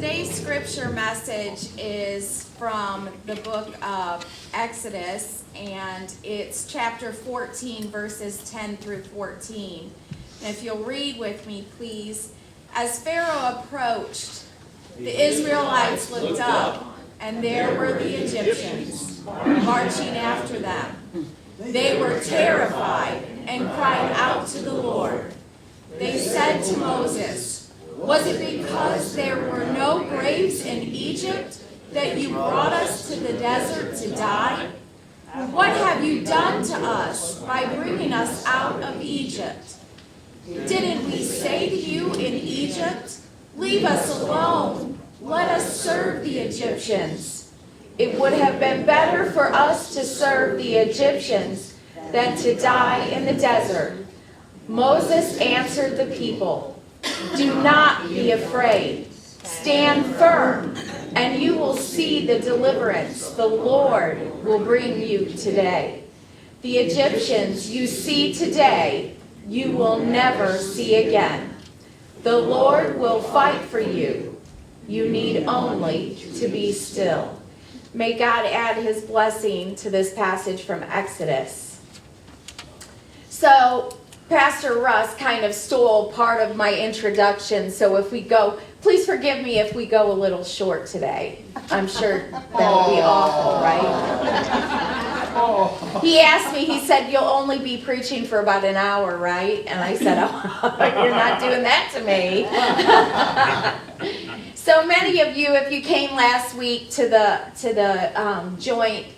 Today's scripture message is from the book of Exodus, and it's chapter 14, verses 10 through 14. And if you'll read with me, please. As Pharaoh approached, the Israelites looked up, and there were the Egyptians marching after them. They were terrified and cried out to the Lord. They said to Moses, "Was it because there were no graves in Egypt that you brought us to the desert to die? What have you done to us by bringing us out of Egypt? Didn't we say to you in Egypt, 'Leave us alone, let us serve the Egyptians'? It would have been better for us to serve the Egyptians than to die in the desert." Moses answered the people, "Do not be afraid. Stand firm, and you will see the deliverance the Lord will bring you today. The Egyptians you see today, you will never see again. The Lord will fight for you. You need only to be still." May God add his blessing to this passage from Exodus. So, Pastor Russ kind of stole part of my introduction, so if we go, please forgive me if we go a little short today. I'm sure that would be awful, right? He asked me, he said, "You'll only be preaching for about an hour, right?" And I said, "Oh, you're not doing that to me." So many of you, if you came last week to the joint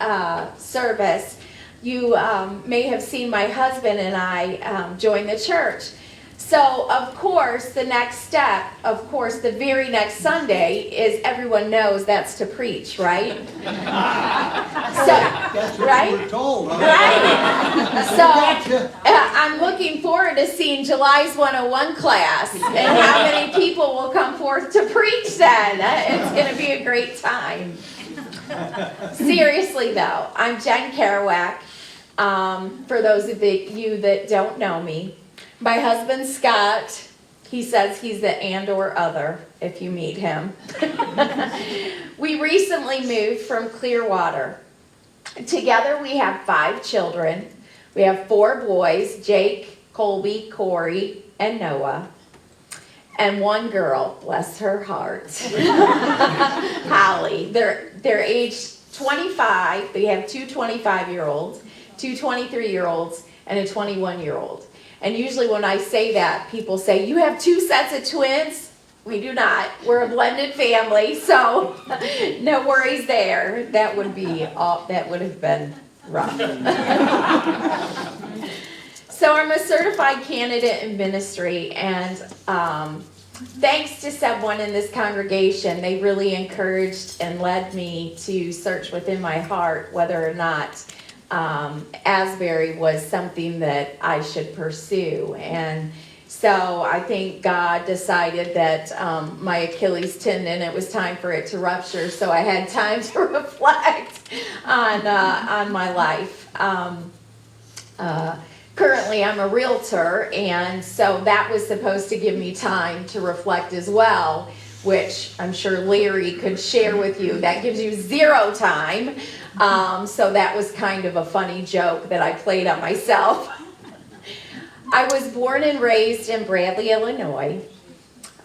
service, you may have seen my husband and I join the church. So, of course, the next step, the very next Sunday is everyone knows that's to preach, right? That's what you were told. Right? So, I'm looking forward to seeing July's 101 class and how many people will come forth to preach then. It's going to be a great time. Seriously, though, I'm Jen Kerouac. For those of you that don't know me, my husband Scott, he says he's the and or other if you meet him. We recently moved from Clearwater. Together we have 5 children. We have 4 boys, Jake, Colby, Corey, and Noah. And 1 girl, bless her heart, Holly. They're aged 25. We have 2 25-year-olds, 2 23-year-olds, and a 21-year-old. And usually when I say that, people say, "You have 2 sets of twins?" We do not. We're a blended family, so no worries there. That would have been rough. So I'm a certified candidate in ministry, and thanks to someone in this congregation, they really encouraged and led me to search within my heart whether or not Asbury was something that I should pursue. And so I think God decided that my Achilles tendon, it was time for it to rupture, so I had time to reflect on my life. Currently I'm a realtor, and so that was supposed to give me time to reflect as well, which I'm sure Larry could share with you. That gives you 0 time. So that was kind of a funny joke that I played on myself. I was born and raised in Bradley, Illinois.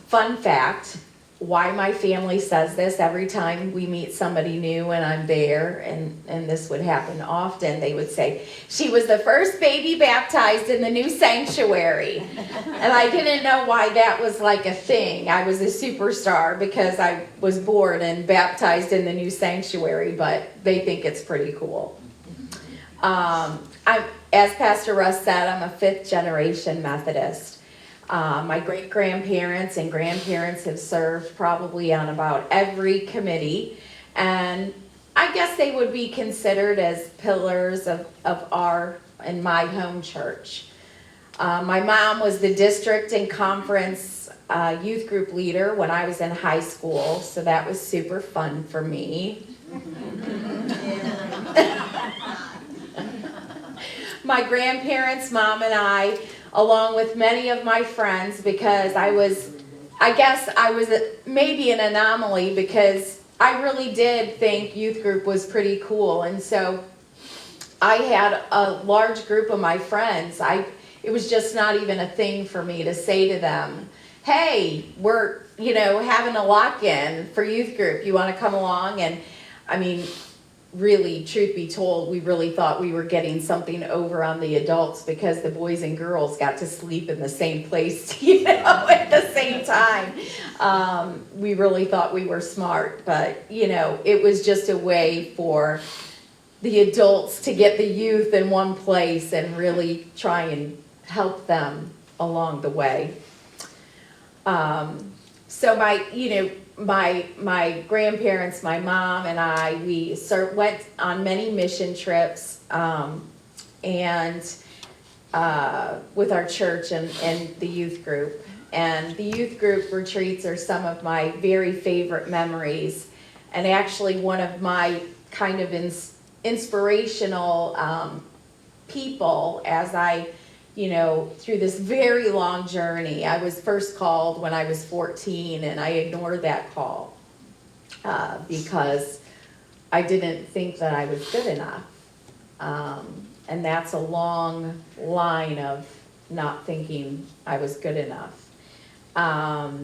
Fun fact, why my family says this every time we meet somebody new and I'm there, and this would happen often, they would say, "She was the first baby baptized in the new sanctuary." And I didn't know why that was like a thing. I was a superstar because I was born and baptized in the new sanctuary, but they think it's pretty cool. As Pastor Russ said, I'm a 5th generation Methodist. My great-grandparents and grandparents have served probably on about every committee, and I guess they would be considered as pillars of our and my home church. My mom was the district and conference youth group leader when I was in high school, so that was super fun for me. My grandparents, mom and I, along with many of my friends, because I was I guess I was maybe an anomaly because I really did think youth group was pretty cool. And so I had a large group of my friends. It was just not even a thing for me to say to them, hey, we're, having a lock-in for youth group. You want to come along? And I mean, really, truth be told, we really thought we were getting something over on the adults because the boys and girls got to sleep in the same place, at the same time. We really thought we were smart, but, it was just a way for the adults to get the youth in one place and really try and help them along the way. So my grandparents, my mom and I, we went on many mission trips, and with our church and the youth group. And the youth group retreats are some of my very favorite memories, and actually one of my kind of inspirational people as I, through this very long journey. I was first called when I was 14, and I ignored that call because I didn't think that I was good enough. And that's a long line of not thinking I was good enough. I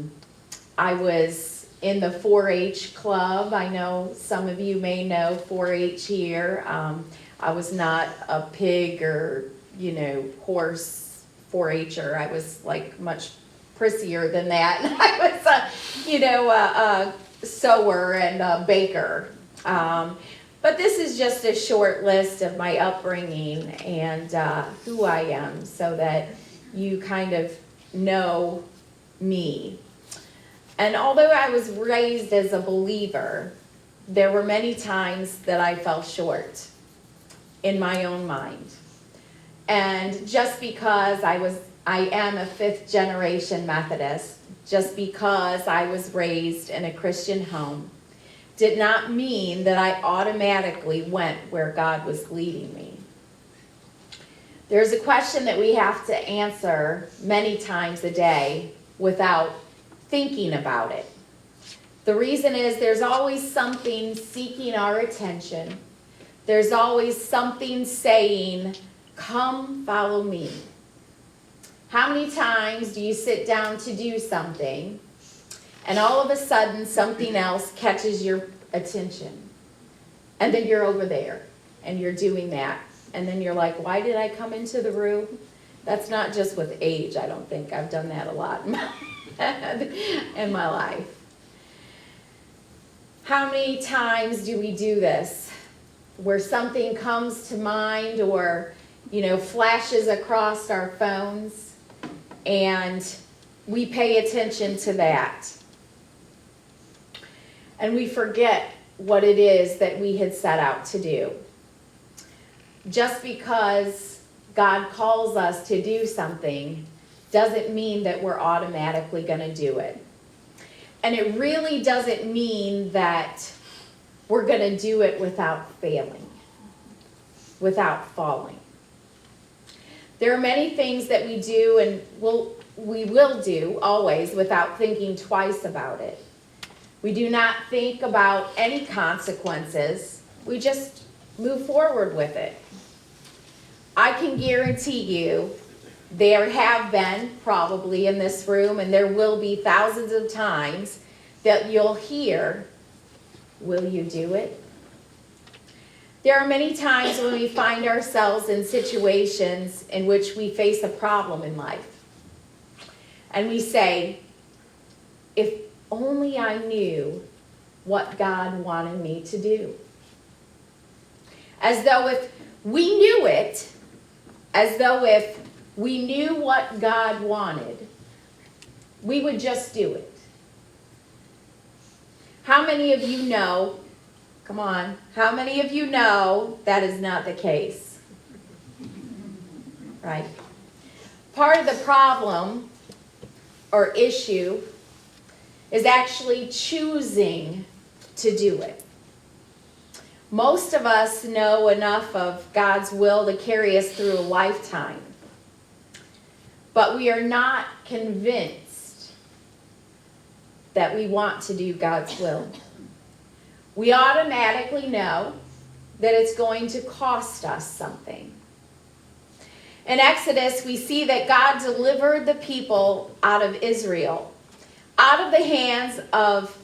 was in the 4-H club. I know some of you may know 4-H here. I was not a pig or horse 4-Her. I was like much prissier than that. I was a sewer and a baker. But this is just a short list of my upbringing and who I am, so that you kind of know me. And although I was raised as a believer, there were many times that I fell short in my own mind. And just because I am a 5th generation Methodist, just because I was raised in a Christian home, did not mean that I automatically went where God was leading me. There's a question that we have to answer many times a day without thinking about it. The reason is there's always something seeking our attention. There's always something saying, come follow me. How many times do you sit down to do something and all of a sudden something else catches your attention? And then you're over there and you're doing that. And then you're like, why did I come into the room? That's not just with age, I don't think. I've done that a lot in my life. How many times do we do this? Where something comes to mind or flashes across our phones, and we pay attention to that. And we forget what it is that we had set out to do. Just because God calls us to do something doesn't mean that we're automatically going to do it. And it really doesn't mean that we're going to do it without failing, without falling. There are many things that we do and we will do always without thinking twice about it. We do not think about any consequences. We just move forward with it. I can guarantee you there have been probably in this room, and there will be thousands of times that you'll hear, will you do it? There are many times when we find ourselves in situations in which we face a problem in life. And we say, if only I knew what God wanted me to do. As though if we knew it, as though if we knew what God wanted, we would just do it. How many of you know, come on, how many of you know that is not the case? Right? Part of the problem or issue is actually choosing to do it. Most of us know enough of God's will to carry us through a lifetime, but we are not convinced that we want to do God's will, we automatically know that it's going to cost us something. In Exodus, we see that God delivered the people out of Israel, out of the hands of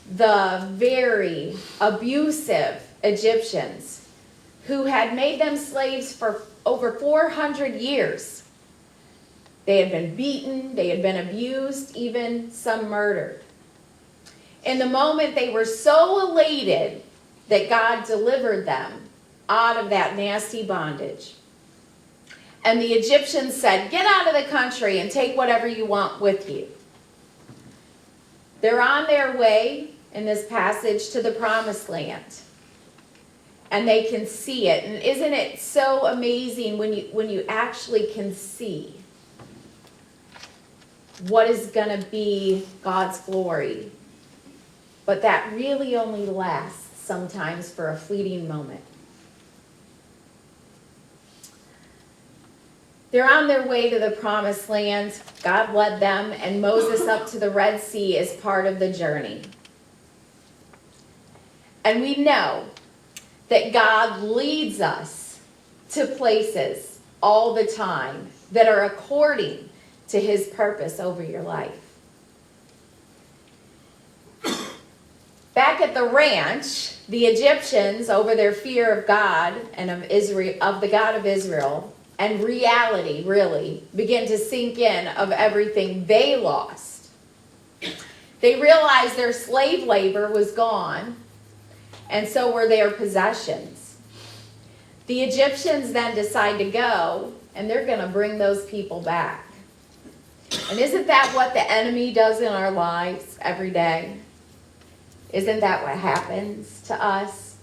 the very abusive Egyptians who had made them slaves for over 400 years. They had been beaten, they had been abused, even some murdered. In the moment, they were so elated that God delivered them out of that nasty bondage. And the Egyptians said, "Get out of the country and take whatever you want with you." They're on their way in this passage to the promised land. And they can see it. And isn't it so amazing when you actually can see what is going to be God's glory? But that really only lasts sometimes for a fleeting moment. They're on their way to the promised land. God led them and Moses up to the Red Sea as part of the journey. And we know that God leads us to places all the time that are according to his purpose over your life. Back at the ranch, the Egyptians, over their fear of God and of Israel, of the God of Israel, and reality really began to sink in of everything they lost. They realized their slave labor was gone, and so were their possessions. The Egyptians then decide to go, and they're going to bring those people back. And isn't that what the enemy does in our lives every day? Isn't that what happens to us?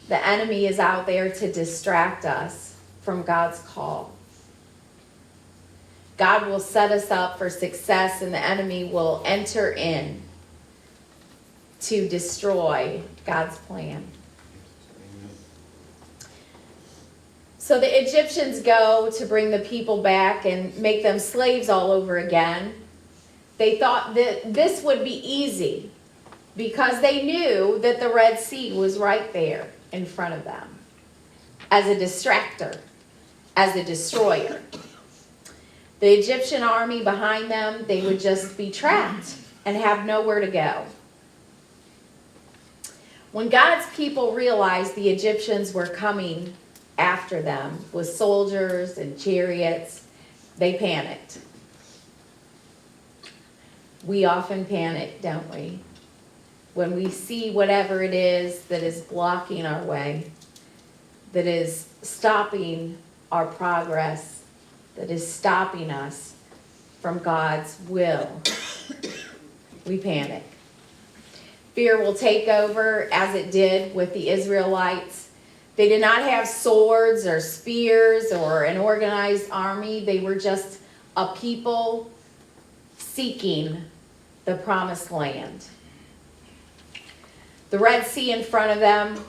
The enemy is out there to distract us from God's call. God will set us up for success, and the enemy will enter in to destroy God's plan. So the Egyptians go to bring the people back and make them slaves all over again. They thought that this would be easy because they knew that the Red Sea was right there in front of them as a distractor, as a destroyer. The Egyptian army behind them, they would just be trapped and have nowhere to go. When God's people realized the Egyptians were coming after them with soldiers and chariots, they panicked. We often panic, don't we? When we see whatever it is that is blocking our way, that is stopping our progress, that is stopping us from God's will, we panic. Fear will take over, as it did with the Israelites. They did not have swords or spears or an organized army. They were just a people seeking the promised land. The Red Sea in front of them,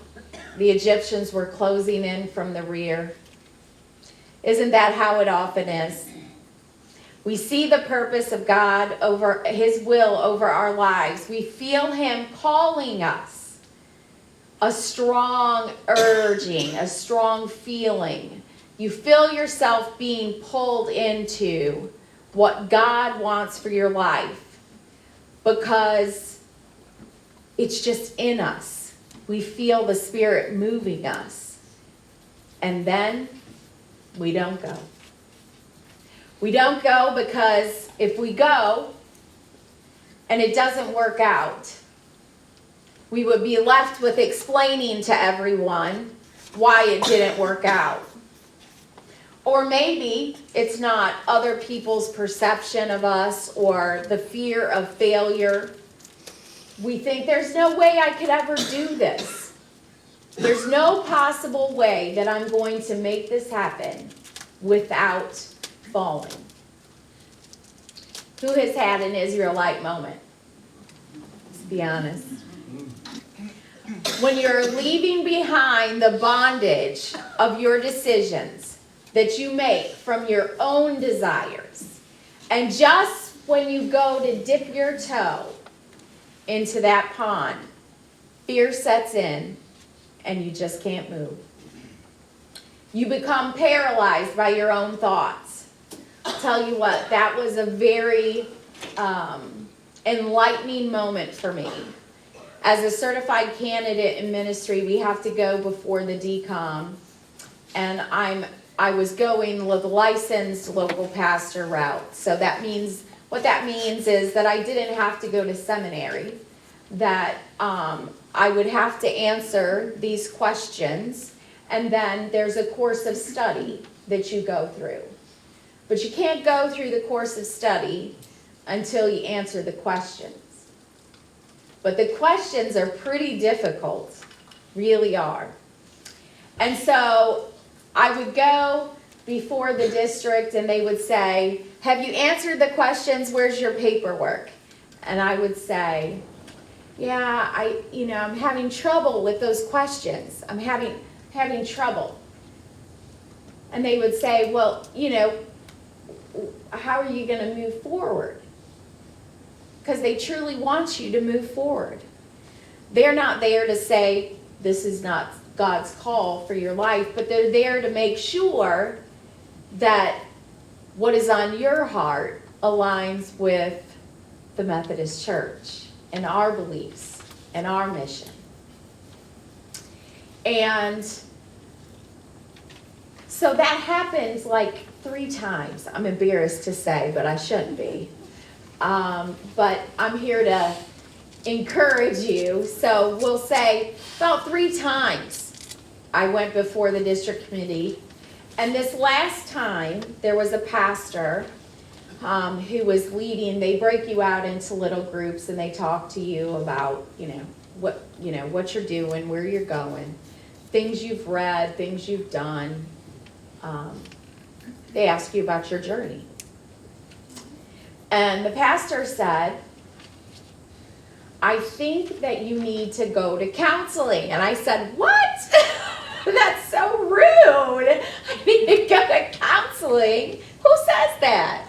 the Egyptians were closing in from the rear. Isn't that how it often is? We see the purpose of God over his will over our lives. We feel him calling us. A strong urging, a strong feeling. You feel yourself being pulled into what God wants for your life because it's just in us. We feel the Spirit moving us. And then we don't go. We don't go because if we go and it doesn't work out, we would be left with explaining to everyone why it didn't work out. Or maybe it's not other people's perception of us or the fear of failure. We think there's no way I could ever do this. There's no possible way that I'm going to make this happen without falling. Who has had an Israelite moment? Let's be honest. When you're leaving behind the bondage of your decisions that you make from your own desires, and just when you go to dip your toe into that pond, fear sets in and you just can't move. You become paralyzed by your own thoughts. I'll tell you what, that was a very enlightening moment for me. As a certified candidate in ministry, we have to go before the DCOM, and I was going the licensed local pastor route. So that means, what that means is that I didn't have to go to seminary, that I would have to answer these questions, and then there's a course of study that you go through. But you can't go through the course of study until you answer the questions. But the questions are pretty difficult, really are. And so I would go before the district and they would say, have you answered the questions? Where's your paperwork? And I would say, yeah, I'm having trouble with those questions. I'm having trouble. And they would say, well, how are you going to move forward? Because they truly want you to move forward. They're not there to say, this is not God's call for your life, but they're there to make sure that what is on your heart aligns with the Methodist Church and our beliefs and our mission. And so that happens like 3 times. I'm embarrassed to say, but I shouldn't be. But I'm here to encourage you. So we'll say about 3 times I went before the district committee. And this last time, there was a pastor who was leading. They break you out into little groups and they talk to you about, what you're doing, where you're going, things you've read, things you've done. They ask you about your journey. And the pastor said, I think that you need to go to counseling. And I said, what? That's so rude. I need to go to counseling. Who says that?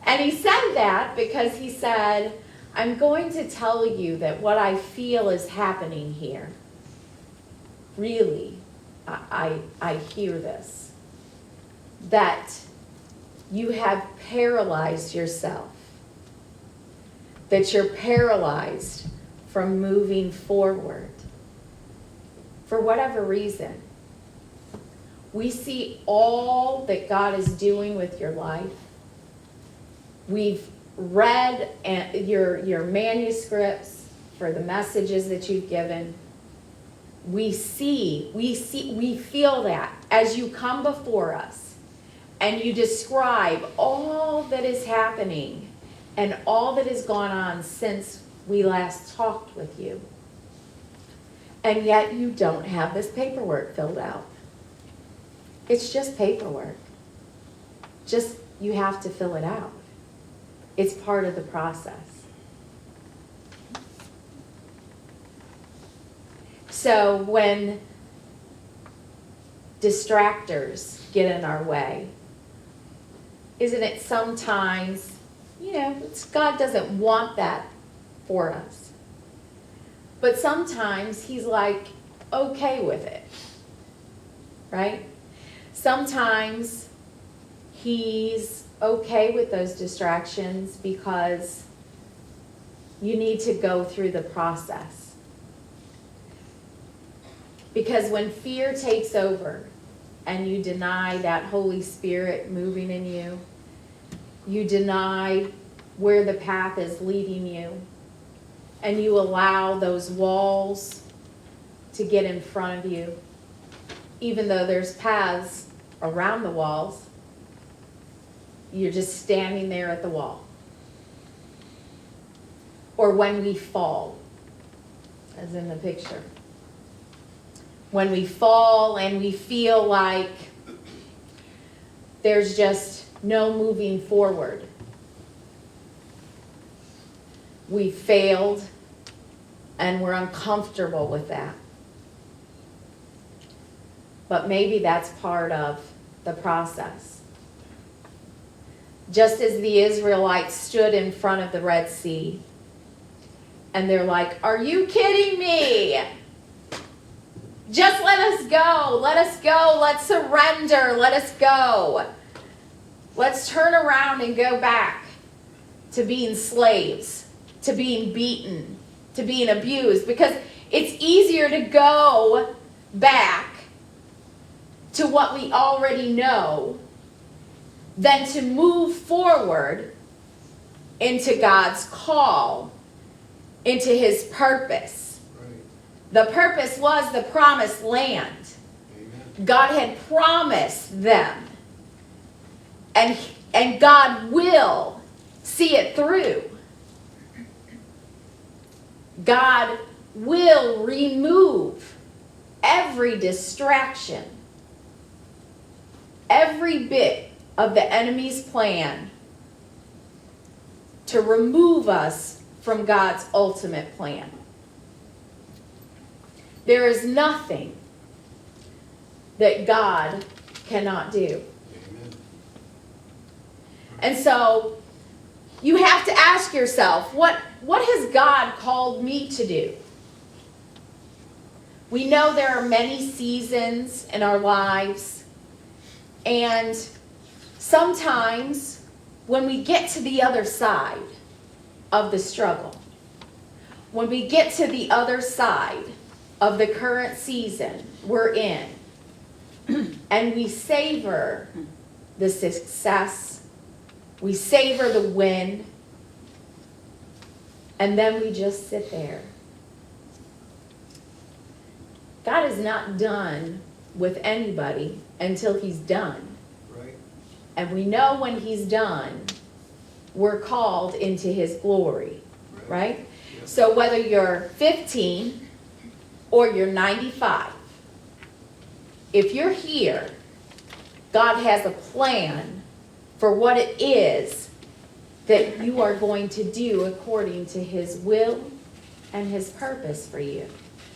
And he said that because he said, I'm going to tell you that what I feel is happening here. Really, I hear this. That you have paralyzed yourself. That you're paralyzed from moving forward. For whatever reason. We see all that God is doing with your life. We've read your manuscripts for the messages that you've given. We feel that as you come before us and you describe all that is happening and all that has gone on since we last talked with you. And yet you don't have this paperwork filled out. It's just paperwork. Just you have to fill it out. It's part of the process. So when distractors get in our way, isn't it sometimes, God doesn't want that for us. But sometimes he's like, okay with it, right? Sometimes he's okay with those distractions because you need to go through the process. Because when fear takes over and you deny that Holy Spirit moving in you, you deny where the path is leading you, and you allow those walls to get in front of you, even though there's paths around the walls, you're just standing there at the wall. Or when we fall, as in the picture. When we fall and we feel like there's just no moving forward. We failed and we're uncomfortable with that. But maybe that's part of the process. just as the Israelites stood in front of the Red Sea. And they're like, are you kidding me? Just let us go. Let us go. Let's surrender. Let us go. Let's turn around and go back to being slaves, to being beaten, to being abused. Because it's easier to go back to what we already know than to move forward into God's call, into his purpose. The purpose was the promised land. Amen. God had promised them. And God will see it through. God will remove every distraction, every bit of the enemy's plan to remove us from God's ultimate plan. There is nothing that God cannot do. Amen. And so you have to ask yourself, what has God called me to do? We know there are many seasons in our lives, and sometimes when we get to the other side of the struggle, when we get to the other side of the current season we're in, and we savor the success, we savor the win, and then we just sit there. God is not done with anybody until he's done. Right. And we know when he's done, we're called into his glory. Right? Yep. So whether you're 15 or you're 95, if you're here, God has a plan for what it is that you are going to do according to his will and his purpose for you.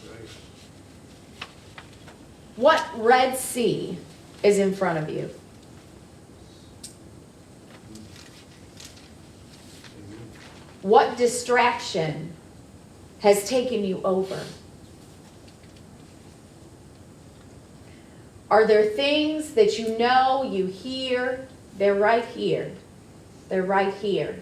Right. What Red Sea is in front of you? What distraction has taken you over? Are there things that you know, you hear, they're right here. They're right here.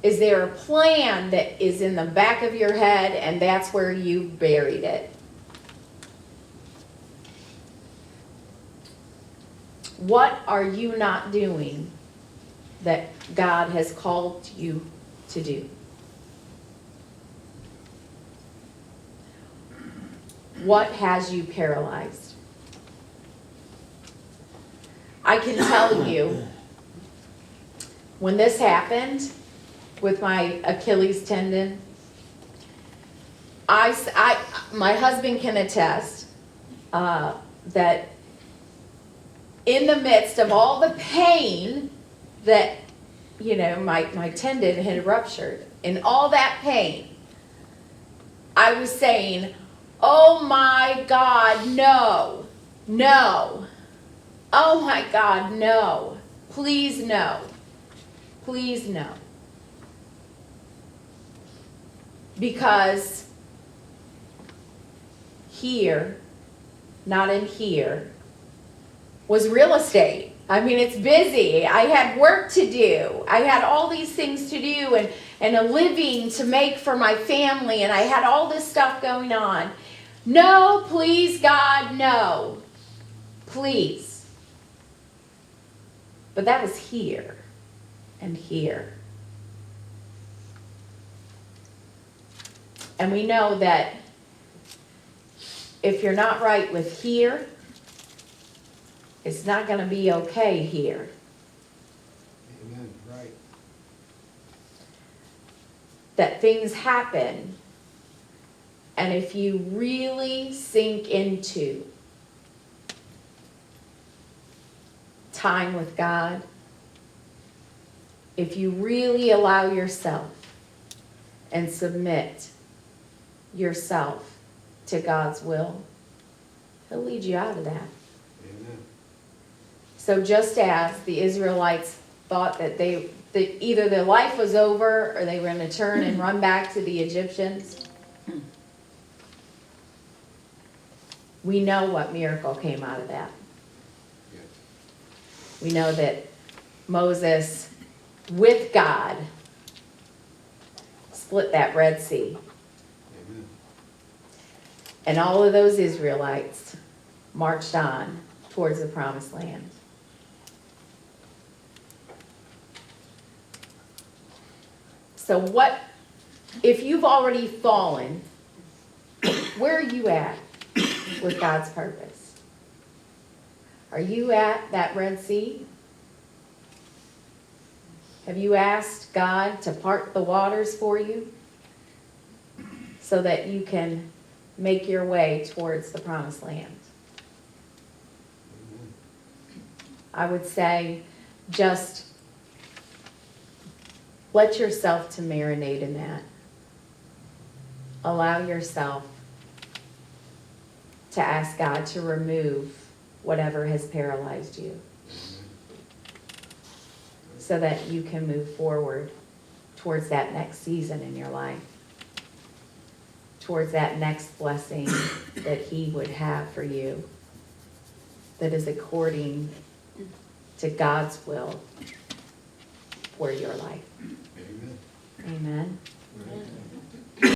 Is there a plan that is in the back of your head and that's where you buried it? What are you not doing that God has called you to do? What has you paralyzed? I can tell you, when this happened with my Achilles tendon, my husband can attest that in the midst of all the pain that, my tendon had ruptured, in all that pain, I was saying, oh my God, no, no. Oh my God, no. Please no. Please no. Because here, not in here, was real estate. I mean, it's busy. I had work to do. I had all these things to do and a living to make for my family, and I had all this stuff going on. No, please, God, no. Please. But that was here and here. And we know that if you're not right with here, it's not going to be okay here. Amen. Right. That things happen, and if you really sink into time with God, if you really allow yourself and submit yourself to God's will, he'll lead you out of that. Amen. So just as the Israelites thought that either their life was over or they were going to turn and run back to the Egyptians, we know what miracle came out of that. Yes. We know that Moses, with God, split that Red Sea. Amen. And all of those Israelites marched on towards the promised land. So what, if you've already fallen, where are you at with God's purpose? Are you at that Red Sea? Have you asked God to part the waters for you so that you can make your way towards the promised land? Amen. I would say just let yourself to marinate in that. Allow yourself to ask God to remove whatever has paralyzed you so that you can move forward towards that next season in your life, towards that next blessing that He would have for you, that is according to God's will for your life. Amen. Amen. Right.